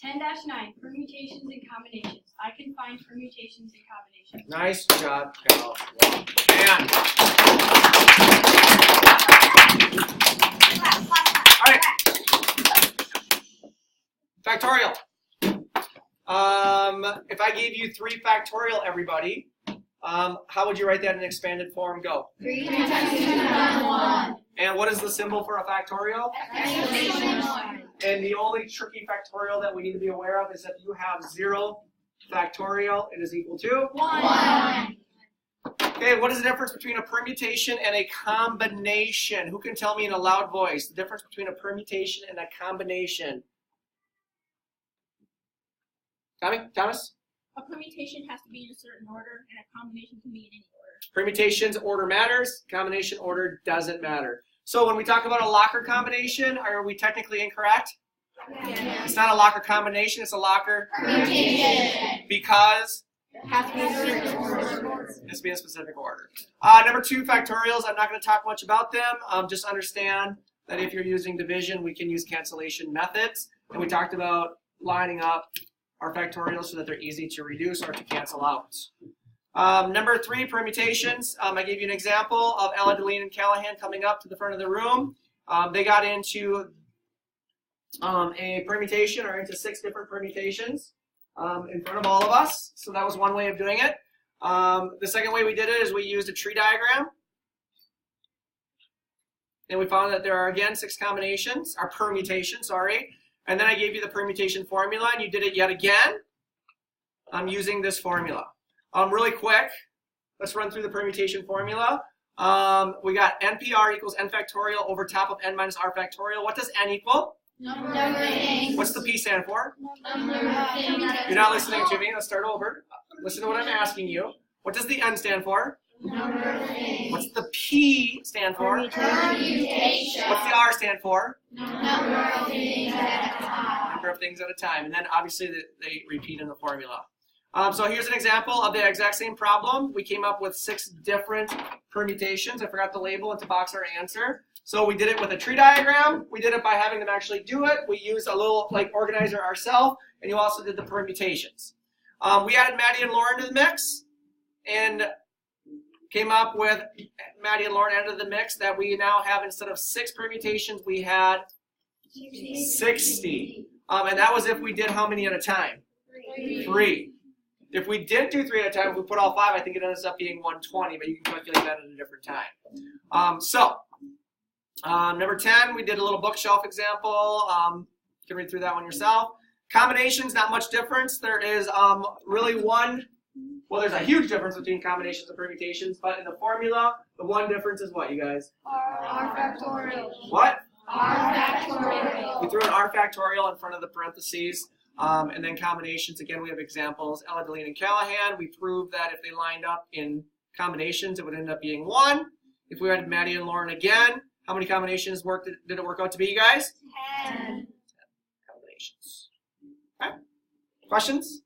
10-9, permutations and combinations. I can find permutations and combinations. Nice job, Cal. Man. All right. Factorial. If I gave you 3 factorial, everybody, how would you write that in expanded form? Go. 3 times 2 times 1. And what is the symbol for a factorial? Exclamation. And the only tricky factorial that we need to be aware of is if you have 0 factorial, it is equal to 1. Okay, what is the difference between a permutation and a combination? Who can tell me in a loud voice the difference between a permutation and a combination? Thomas? A permutation has to be in a certain order, and a combination can be in any order. Permutations order matters, combination order doesn't matter. So when we talk about a locker combination, are we technically incorrect? Yeah. It's not a locker combination, it's a locker Permutation. because It has to be in a certain order. it has to be in a specific order. Number 2, factorials. I'm not going to talk much about them. Just understand that if you're using division, we can use cancellation methods. And we talked about lining up our factorials so that they're easy to reduce or to cancel out. Number 3, permutations. I gave you an example of Ella, Deline, and Callahan coming up to the front of the room. They got into a permutation or into 6 different permutations in front of all of us. So that was one way of doing it. The second way we did it is we used a tree diagram. And we found that there are, again, 6 combinations, or permutations, sorry. And then I gave you the permutation formula, and you did it yet again. I'm using this formula. Really quick, let's run through the permutation formula. We got NPR equals n factorial over top of n minus r factorial. What does n equal? Number of things. What's the P stand for? Number of things. You're not listening to me. Let's start over. Listen to what I'm asking you. What does the N stand for? Number of things. What's the P stand for? Permutation. What's the R stand for? Number of things at a time. Number of things at a time. And then obviously they repeat in the formula. So here's an example of the exact same problem. We came up with 6 different permutations. I forgot to label and to box our answer. So we did it with a tree diagram. We did it by having them actually do it. We used a little organizer ourselves, and you also did the permutations. We added Maddie and Lauren to the mix, and came up with Maddie and Lauren added to the mix that we now have, instead of 6 permutations, we had 60. And that was if we did how many at a time? 3. If we didn't do 3 at a time, if we put all 5, I think it ends up being 120, but you can calculate that at a different time. Number 10, we did a little bookshelf example. You can read through that one yourself. Combinations, not much difference. There is really there's a huge difference between combinations and permutations, but in the formula, the one difference is what, you guys? R factorial. What? R factorial. We threw an R factorial in front of the parentheses. And then combinations, again, we have examples. Ella, Deline, and Callahan. We proved that if they lined up in combinations, it would end up being 1. If we had Maddie and Lauren again, how many combinations did it work out to be, you guys? 10. Combinations. Okay. Questions?